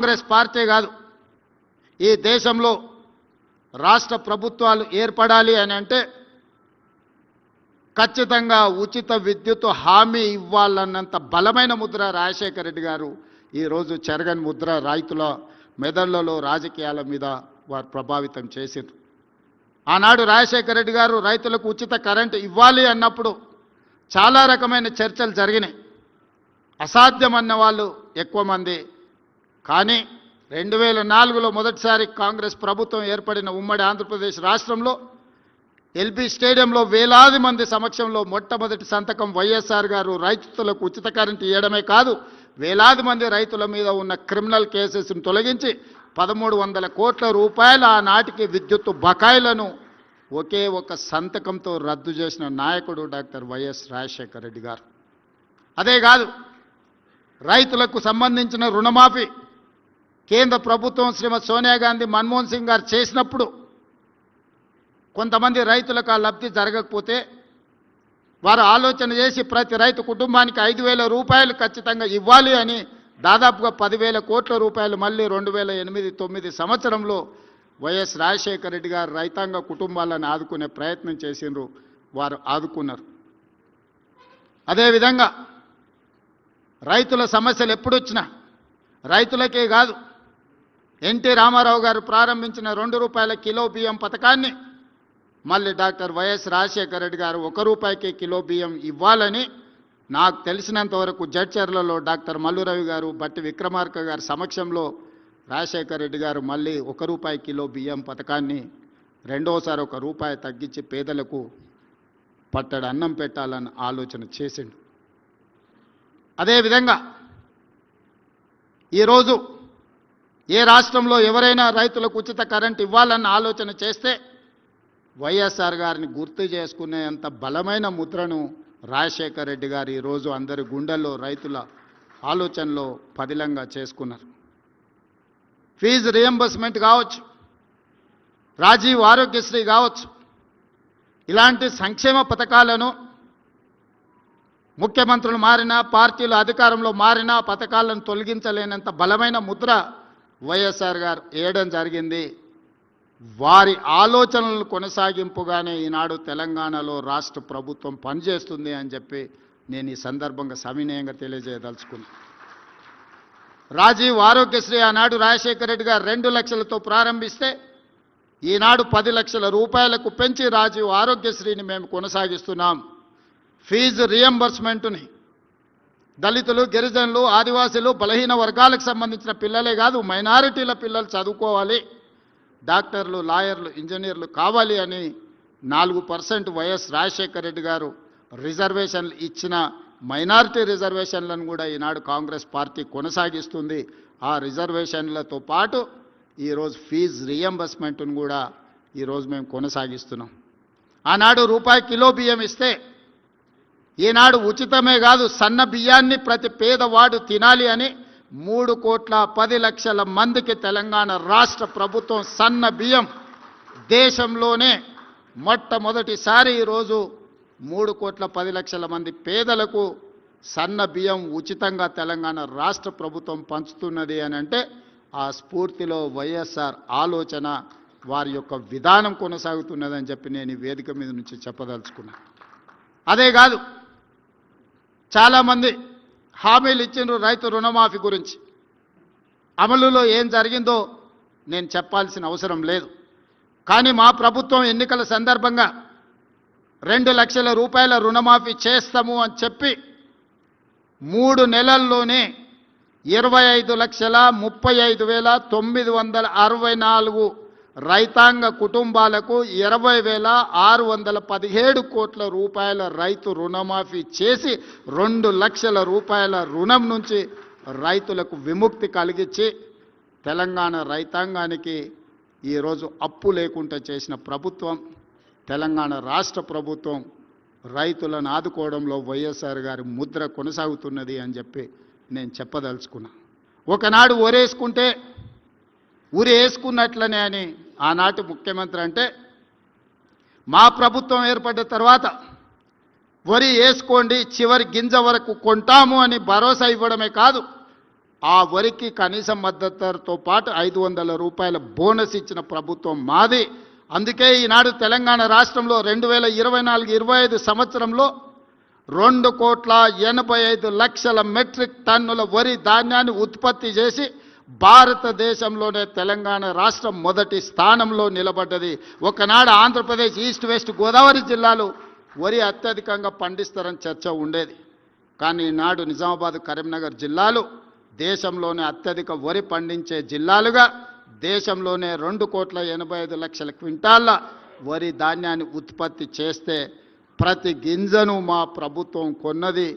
Congress party కాదు, ఈ దేశంలో రాష్ట్ర ప్రభుత్వాలు ఏర్పడాలి అని అంటే ఖచ్చితంగా ఉచిత విద్యుత్ హామీ ఇవ్వాలన్నంత బలమైన ముద్ర రాజశేఖర రెడ్డి గారు ఈరోజు చెరగని ముద్ర రైతుల మెదళ్లలో రాజకీయాల మీద వారు ప్రభావితం చేసింది. ఆనాడు రాజశేఖర రెడ్డి గారు రైతులకు ఉచిత కరెంటు ఇవ్వాలి అన్నప్పుడు చాలా రకమైన చర్చలు జరిగినాయి. అసాధ్యమన్న వాళ్ళు ఎక్కువ మంది. కానీ 2004లో మొదటిసారి కాంగ్రెస్ ప్రభుత్వం ఏర్పడిన ఉమ్మడి ఆంధ్రప్రదేశ్ రాష్ట్రంలో ఎల్బీ స్టేడియంలో వేలాది మంది సమక్షంలో మొట్టమొదటి సంతకం వైఎస్ఆర్ గారు రైతులకు ఉచిత కరెంటు ఇవ్వడమే కాదు, వేలాది మంది రైతుల మీద ఉన్న క్రిమినల్ కేసెస్ను తొలగించి 1300 కోట్ల రూపాయల ఆనాటికి విద్యుత్ బకాయిలను ఒకే ఒక సంతకంతో రద్దు చేసిన నాయకుడు డాక్టర్ వైఎస్ రాజశేఖర రెడ్డి గారు. అదే కాదు, రైతులకు సంబంధించిన రుణమాఫీ కేంద్ర ప్రభుత్వం శ్రీమతి సోనియా గాంధీ, మన్మోహన్ సింగ్ గారు చేసినప్పుడు కొంతమంది రైతులకు ఆ లబ్ధి జరగకపోతే వారు ఆలోచన చేసి ప్రతి రైతు కుటుంబానికి 5,000 రూపాయలు ఖచ్చితంగా ఇవ్వాలి అని దాదాపుగా 10,000 కోట్ల రూపాయలు మళ్ళీ 2008-9 సంవత్సరంలో వైఎస్ రాజశేఖర రెడ్డి గారు రైతాంగ కుటుంబాలను ఆదుకునే ప్రయత్నం చేసిండ్రు. వారు ఆదుకున్నారు. అదేవిధంగా రైతుల సమస్యలు ఎప్పుడొచ్చినా రైతులకే కాదు, ఎన్టీ రామారావు గారు ప్రారంభించిన 2 రూపాయల కిలో బియ్యం పథకాన్ని మళ్ళీ డాక్టర్ వైఎస్ రాజశేఖర రెడ్డి గారు 1 రూపాయికి కిలో బియ్యం ఇవ్వాలని నాకు తెలిసినంత వరకు జడ్చర్లలో డాక్టర్ మల్లురవి గారు, బట్టి విక్రమార్క గారి సమక్షంలో రాజశేఖర రెడ్డి గారు మళ్ళీ 1 రూపాయి కిలో బియ్యం పథకాన్ని రెండోసారి 1 రూపాయి తగ్గించి పేదలకు పట్టడి అన్నం పెట్టాలని ఆలోచన చేసిండు. అదేవిధంగా ఈరోజు ఏ రాష్ట్రంలో ఎవరైనా రైతులకు ఉచిత కరెంట్ ఇవ్వాలన్న ఆలోచన చేస్తే వైఎస్ఆర్ గారిని గుర్తు చేసుకునేంత బలమైన ముద్రను రాజశేఖర రెడ్డి గారు ఈరోజు అందరి గుండెల్లో రైతుల ఆలోచనలో పదిలంగా చేసుకున్నారు. ఫీజు రియంబర్స్మెంట్ కావచ్చు, రాజీవ్ ఆరోగ్యశ్రీ కావచ్చు, ఇలాంటి సంక్షేమ పథకాలను ముఖ్యమంత్రులు మారినా, పార్టీలు అధికారంలో మారినా పథకాలను తొలగించలేనంత బలమైన ముద్ర వైఎస్ఆర్ గారు వేయడం జరిగింది. వారి ఆలోచనలను కొనసాగింపుగానే ఈనాడు తెలంగాణలో రాష్ట్ర ప్రభుత్వం పనిచేస్తుంది అని చెప్పి నేను ఈ సందర్భంగా సవినయంగా తెలియజేయదలుచుకున్నాను. రాజీవ్ ఆరోగ్యశ్రీ ఆనాడు రాజశేఖర రెడ్డి గారు 2 లక్షలతో ప్రారంభిస్తే ఈనాడు 10 లక్షల రూపాయలకు పెంచి రాజీవ్ ఆరోగ్యశ్రీని మేము కొనసాగిస్తున్నాం. ఫీజు రియంబర్స్మెంట్ని దళితులు, గిరిజనులు, ఆదివాసీలు, బలహీన వర్గాలకు సంబంధించిన పిల్లలే కాదు, మైనారిటీల పిల్లలు చదువుకోవాలి, డాక్టర్లు, లాయర్లు, ఇంజనీర్లు కావాలి అని 4% వైఎస్ రాజశేఖర రెడ్డి గారు రిజర్వేషన్లు ఇచ్చిన మైనారిటీ రిజర్వేషన్లను కూడా ఈనాడు కాంగ్రెస్ పార్టీ కొనసాగిస్తుంది. ఆ రిజర్వేషన్లతో పాటు ఈరోజు ఫీజు రియంబర్స్మెంట్ను కూడా ఈరోజు మేము కొనసాగిస్తున్నాం. ఆనాడు రూపాయి కిలో బియ్యం ఇస్తే ఈనాడు ఉచితమే కాదు, సన్న బియ్యాన్ని ప్రతి పేదవాడు తినాలి అని 3,10,00,000 మందికి తెలంగాణ రాష్ట్ర ప్రభుత్వం సన్న బియ్యం దేశంలోనే మొట్టమొదటిసారి ఈరోజు 3,10,00,000 మంది పేదలకు సన్న బియ్యం ఉచితంగా తెలంగాణ రాష్ట్ర ప్రభుత్వం పంచుతున్నది అని అంటే ఆ స్ఫూర్తిలో వైఎస్ఆర్ ఆలోచన, వారి యొక్క విధానం కొనసాగుతున్నదని చెప్పి నేను ఈ వేదిక మీద నుంచి చెప్పదలుచుకున్నాను. అదే కాదు, చాలామంది హామీలు ఇచ్చిండ్రు రైతు రుణమాఫీ గురించి. అమలులో ఏం జరిగిందో నేను చెప్పాల్సిన అవసరం లేదు. కానీ మా ప్రభుత్వం ఎన్నికల సందర్భంగా 2 లక్షల రూపాయల రుణమాఫీ చేస్తాము అని చెప్పి 3 నెలల్లోనే 25,35,964 రైతాంగ కుటుంబాలకు 20,617 కోట్ల రూపాయల రైతు రుణమాఫీ చేసి 2 లక్షల రూపాయల రుణం నుంచి రైతులకు విముక్తి కలిగించి తెలంగాణ రైతాంగానికి ఈరోజు అప్పు లేకుండా చేసిన ప్రభుత్వం తెలంగాణ రాష్ట్ర ప్రభుత్వం. రైతులను ఆదుకోవడంలో వైఎస్ఆర్ గారి ముద్ర కొనసాగుతున్నది అని చెప్పి నేను చెప్పదలుచుకున్నా. ఒకనాడు ఓరేసుకుంటే ఊరి వేసుకున్నట్లనే అని ఆనాటి ముఖ్యమంత్రి అంటే, మా ప్రభుత్వం ఏర్పడ్డ తర్వాత వరి వేసుకోండి చివరి గింజ వరకు కొంటాము అని భరోసా ఇవ్వడమే కాదు, ఆ వరికి కనీస మద్దతు ధరతో పాటు 500 రూపాయల బోనస్ ఇచ్చిన ప్రభుత్వం మాది. అందుకే ఈనాడు తెలంగాణ రాష్ట్రంలో 2024-25 సంవత్సరంలో 2,85,00,000 మెట్రిక్ టన్నుల వరి ధాన్యాన్ని ఉత్పత్తి చేసి భారతదేశంలోనే తెలంగాణ రాష్ట్రం మొదటి స్థానంలో నిలబడ్డది. ఒకనాడు ఆంధ్రప్రదేశ్ ఈస్ట్ వెస్ట్ గోదావరి జిల్లాలు వరి అత్యధికంగా పండిస్తారని చర్చ ఉండేది. కానీ ఈనాడు నిజామాబాద్ కరీంనగర్ జిల్లాలు దేశంలోనే అత్యధిక వరి పండించే జిల్లాలుగా దేశంలోనే 2,85,00,000 క్వింటాళ్ళ వరి ధాన్యాన్ని ఉత్పత్తి చేస్తే ప్రతి గింజను మా ప్రభుత్వం కొన్నది.